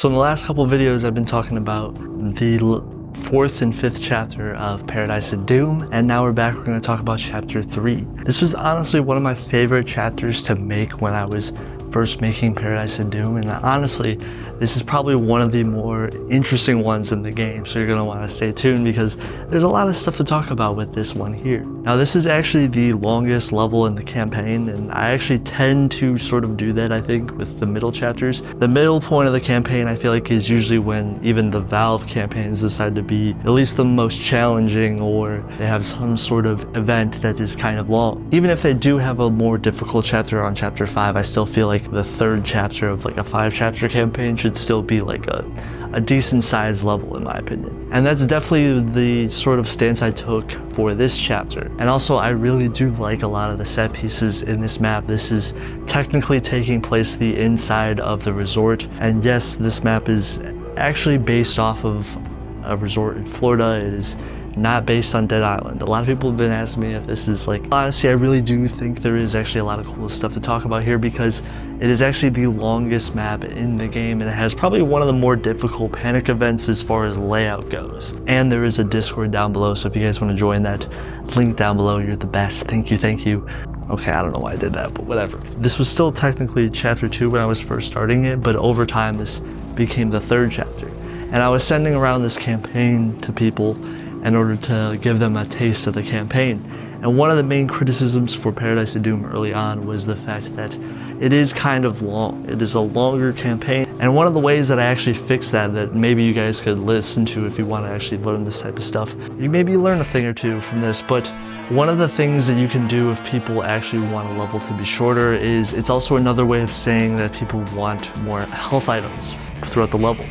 So in the last couple videos, I've been talking about the 4th and 5th chapter of Paradise and Doom, and now we're back. We're going to talk about chapter 3. This was honestly one of my favorite chapters to make when I was first making Paradise and Doom, and honestly, this is probably one of the more interesting ones in the game, so you're going to want to stay tuned because there's a lot of stuff to talk about with this one here. Now, this is actually the longest level in the campaign, and I actually tend to sort of do that, I think, with the middle chapters. The middle point of the campaign, I feel like, is usually when even the Valve campaigns decide to be at least the most challenging, or they have some sort of event that is kind of long. Even if they do have a more difficult chapter on chapter 5, I still feel like the 3rd chapter of like a 5-chapter campaign should still be like a decent sized level in my opinion. And that's definitely the sort of stance I took for this chapter. And also, I really do like a lot of the set pieces in this map. This is technically taking place the inside of the resort, and yes, this map is actually based off of a resort in Florida. It is not based on Dead Island. A lot of people have been asking me if this is like, honestly, I really do think there is actually a lot of cool stuff to talk about here because it is actually the longest map in the game, and it has probably one of the more difficult panic events as far as layout goes. And there is a Discord down below, so if you guys want to join that, link down below. You're the best. Thank you, thank you. Okay, I don't know why I did that, but whatever. This was still technically chapter 2 when I was first starting it, but over time this became the 3rd chapter. And I was sending around this campaign to people in order to give them a taste of the campaign. And one of the main criticisms for Paradise and Doom early on was the fact that it is kind of long. It is a longer campaign. And one of the ways that I actually fixed that maybe you guys could listen to if you want to actually learn this type of stuff, you maybe learn a thing or two from this, but one of the things that you can do if people actually want a level to be shorter is it's also another way of saying that people want more health items throughout the level.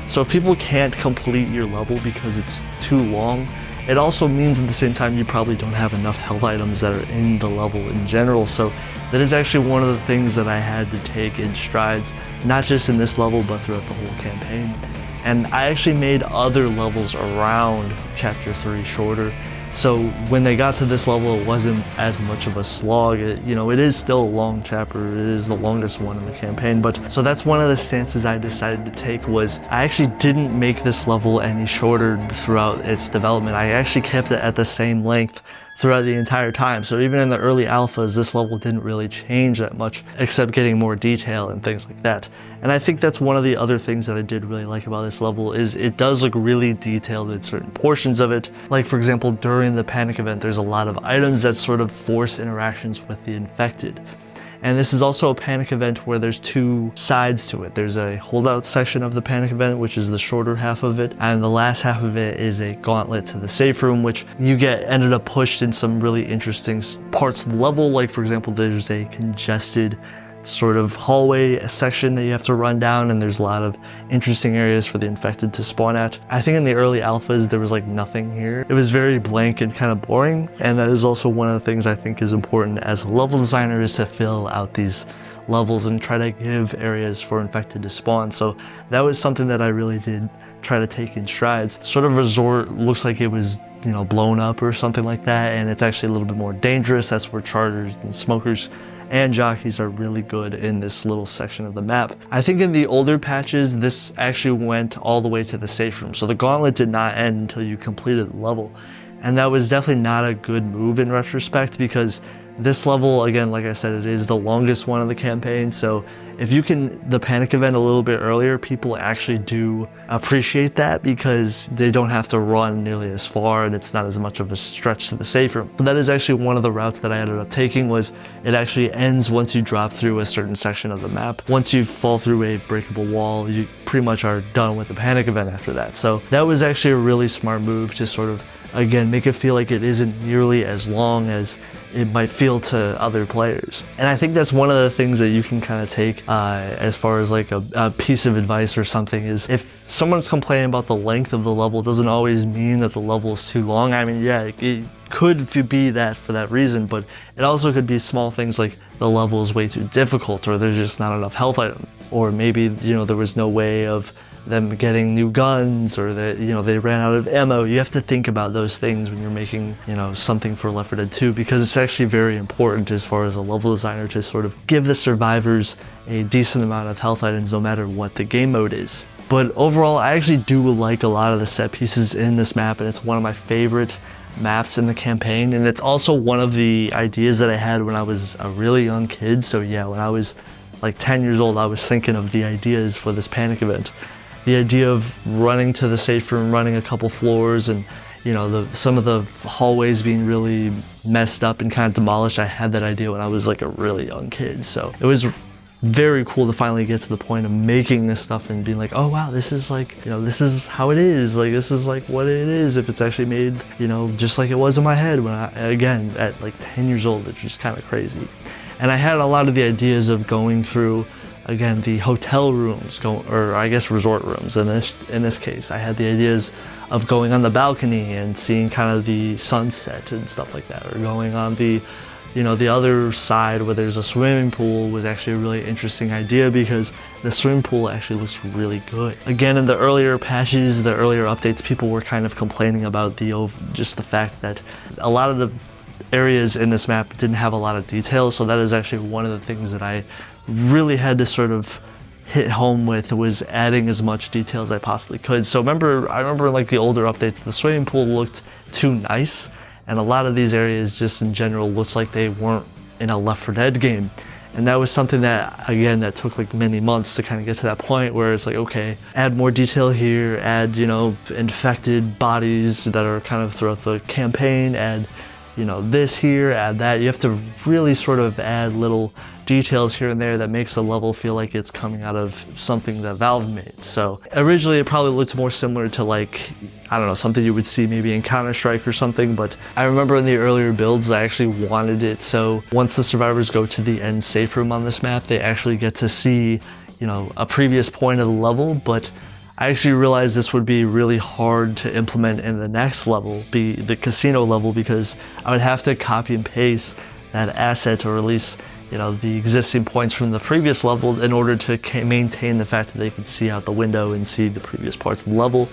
So if people can't complete your level because it's too long, it also means at the same time you probably don't have enough health items that are in the level in general. So that is actually one of the things that I had to take in strides, not just in this level, but throughout the whole campaign. And I actually made other levels around chapter 3 shorter. So when they got to this level, it wasn't as much of a slog. It is still a long chapter. It is the longest one in the campaign. But so that's one of the stances I decided to take, was I actually didn't make this level any shorter throughout its development. I actually kept it at the same length throughout the entire time. So even in the early alphas, this level didn't really change that much, except getting more detail and things like that. And I think that's one of the other things that I did really like about this level is it does look really detailed in certain portions of it. Like for example, during the panic event, there's a lot of items that sort of force interactions with the infected. And this is also a panic event where there's 2 sides to it. There's a holdout section of the panic event, which is the shorter half of it, and the last half of it is a gauntlet to the safe room, which you ended up pushed in some really interesting parts of the level. Like for example, there's a congested sort of hallway section that you have to run down, and there's a lot of interesting areas for the infected to spawn at. I think in the early alphas there was like nothing here. It was very blank and kind of boring, and that is also one of the things I think is important as a level designer, is to fill out these levels and try to give areas for infected to spawn. So that was something that I really did try to take in strides. Sort of resort looks like it was blown up or something like that, and it's actually a little bit more dangerous. That's where chargers and smokers and jockeys are really good in this little section of the map. I think in the older patches, this actually went all the way to the safe room. So the gauntlet did not end until you completed the level. And that was definitely not a good move in retrospect, because this level, again, like I said, it is the longest one of the campaign. So if you can the panic event a little bit earlier, people actually do appreciate that because they don't have to run nearly as far and it's not as much of a stretch to the safe room. So that is actually one of the routes that I ended up taking, was it actually ends once you drop through a certain section of the map. Once you fall through a breakable wall, you pretty much are done with the panic event after that. So that was actually a really smart move to sort of, again, make it feel like it isn't nearly as long as it might feel to other players. And I think that's one of the things that you can kind of take as far as like a piece of advice or something, is if someone's complaining about the length of the level, it doesn't always mean that the level is too long. I mean, yeah, it could be that for that reason, but it also could be small things like the level is way too difficult, or there's just not enough health items, or maybe, there was no way of them getting new guns, or that they ran out of ammo. You have to think about those things when you're making something for Left 4 Dead 2, because it's actually very important as far as a level designer to sort of give the survivors a decent amount of health items no matter what the game mode is. But overall, I actually do like a lot of the set pieces in this map, and it's one of my favorite maps in the campaign, and it's also one of the ideas that I had when I was a really young kid. So yeah, when I was like 10 years old, I was thinking of the ideas for this panic event. The idea of running to the safe room, running a couple floors, and you know, some of the hallways being really messed up and kind of demolished. I had that idea when I was like a really young kid, so it was very cool to finally get to the point of making this stuff and being like, oh wow, this is like, you know, this is how it is, like this is like what it is if it's actually made, you know, just like it was in my head when I, again, at like 10 years old. It's just kind of crazy. And I had a lot of the ideas of going through, again, the hotel rooms, or I guess resort rooms in this case. I had the ideas of going on the balcony and seeing kind of the sunset and stuff like that, or going on the, you know, the other side where there's a swimming pool was actually a really interesting idea because the swimming pool actually looks really good. Again, in the earlier patches, the earlier updates, people were kind of complaining about just the fact that a lot of the areas in this map didn't have a lot of detail, so that is actually one of the things that I really had to sort of hit home with, was adding as much detail as I possibly could. So I remember like the older updates, the swimming pool looked too nice, and a lot of these areas just in general looks like they weren't in a Left 4 Dead game. And that was something that, again, that took like many months to kind of get to that point where it's like, okay, add more detail here, add, you know, infected bodies that are kind of throughout the campaign, add, you know, this here, add that. You have to really sort of add little details here and there that makes the level feel like it's coming out of something that Valve made. So originally it probably looked more similar to like, I don't know, something you would see maybe in Counter-Strike or something, but I remember in the earlier builds I actually wanted it so once the survivors go to the end safe room on this map, they actually get to see, you know, a previous point of the level. But I actually realized this would be really hard to implement in the next level, the casino level, because I would have to copy and paste that asset, or at least, you know, the existing points from the previous level in order to maintain the fact that they could see out the window and see the previous parts of the level.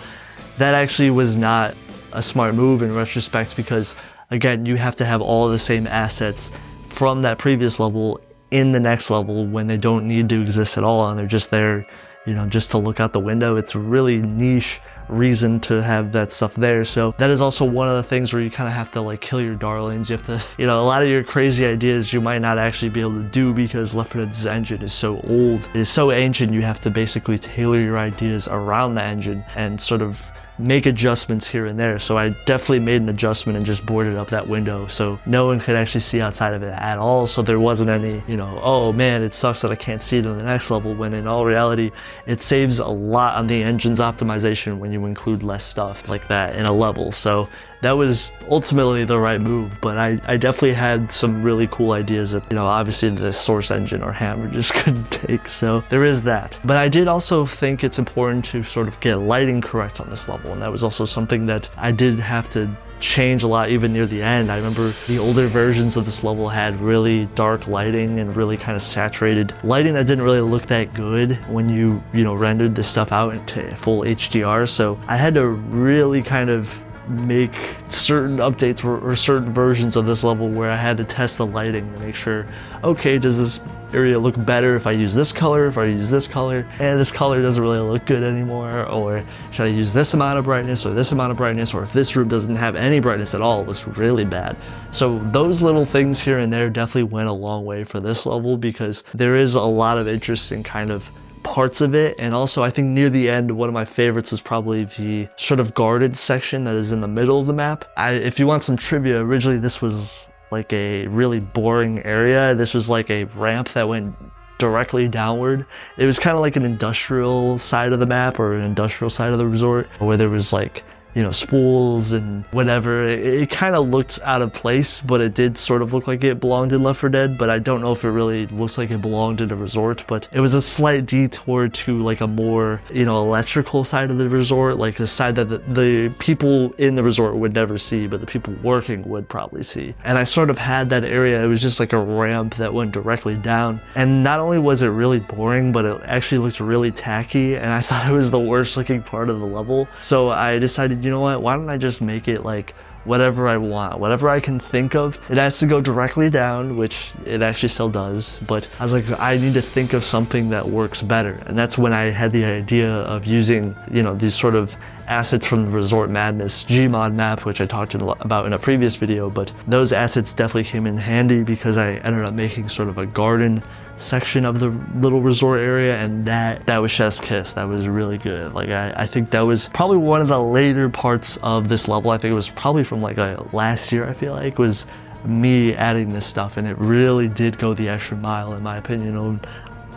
That actually was not a smart move in retrospect, because again, you have to have all the same assets from that previous level in the next level when they don't need to exist at all and they're just there, you know, just to look out the window. It's a really niche reason to have that stuff there. So that is also one of the things where you kind of have to like kill your darlings. You have to, you know, a lot of your crazy ideas you might not actually be able to do because Left 4 Dead's engine is so old. It is so ancient, you have to basically tailor your ideas around the engine and sort of make adjustments here and there. So I definitely made an adjustment and just boarded up that window so no one could actually see outside of it at all. So there wasn't any, you know, oh man, it sucks that I can't see it in the next level, when in all reality, it saves a lot on the engine's optimization when you include less stuff like that in a level. So that was ultimately the right move, but I definitely had some really cool ideas that, you know, obviously the source engine or Hammer just couldn't take, so there is that. But I did also think it's important to sort of get lighting correct on this level, and that was also something that I did have to change a lot even near the end. I remember the older versions of this level had really dark lighting and really kind of saturated lighting that didn't really look that good when you know, rendered this stuff out into full HDR, so I had to really kind of make certain updates or certain versions of this level where I had to test the lighting to make sure, okay, does this area look better if I use this color, if I use this color, and this color doesn't really look good anymore, or should I use this amount of brightness or this amount of brightness, or if this room doesn't have any brightness at all, it looks really bad. So those little things here and there definitely went a long way for this level, because there is a lot of interesting kind of parts of it. And also I think near the end, one of my favorites was probably the sort of guarded section that is in the middle of the map. If you want some trivia, originally this was like a really boring area. This was like a ramp that went directly downward. It was kind of like an industrial side of the map, or an industrial side of the resort, where there was like, you know, spools and whatever. It kind of looked out of place, but it did sort of look like it belonged in Left 4 Dead, but I don't know if it really looks like it belonged in a resort. But it was a slight detour to like a more, you know, electrical side of the resort, like a side that the people in the resort would never see, but the people working would probably see. And I sort of had that area. It was just like a ramp that went directly down. And not only was it really boring, but it actually looked really tacky, and I thought it was the worst looking part of the level. So I decided, you know what, why don't I just make it like whatever I want, whatever I can think of. It has to go directly down, which it actually still does, but I was like, I need to think of something that works better. And that's when I had the idea of using, you know, these sort of assets from the Resort Madness Gmod map, which I talked about in a previous video, but those assets definitely came in handy because I ended up making sort of a garden section of the little resort area, and that was Chef's Kiss. That was really good. Like I think that was probably one of the later parts of this level. I think it was probably from like last year, I feel like, was me adding this stuff, and it really did go the extra mile in my opinion on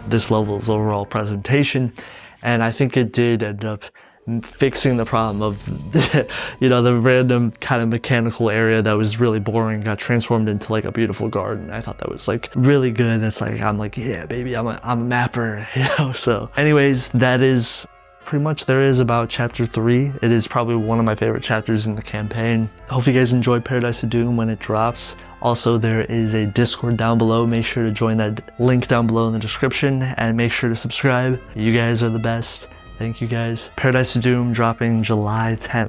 this level's overall presentation. And I think it did end up fixing the problem of you know, the random kind of mechanical area that was really boring got transformed into like a beautiful garden. I thought that was like really good. That's like, I'm like, yeah baby, I'm a mapper, you know. So anyways, that is pretty much there is about chapter 3. It is probably one of my favorite chapters in the campaign. I hope you guys enjoyed Paradise of Doom when it drops. Also, there is a Discord down below. Make sure to join that link down below in the description, and make sure to subscribe. You guys are the best. Thank you guys. Paradise of Doom dropping July 10th.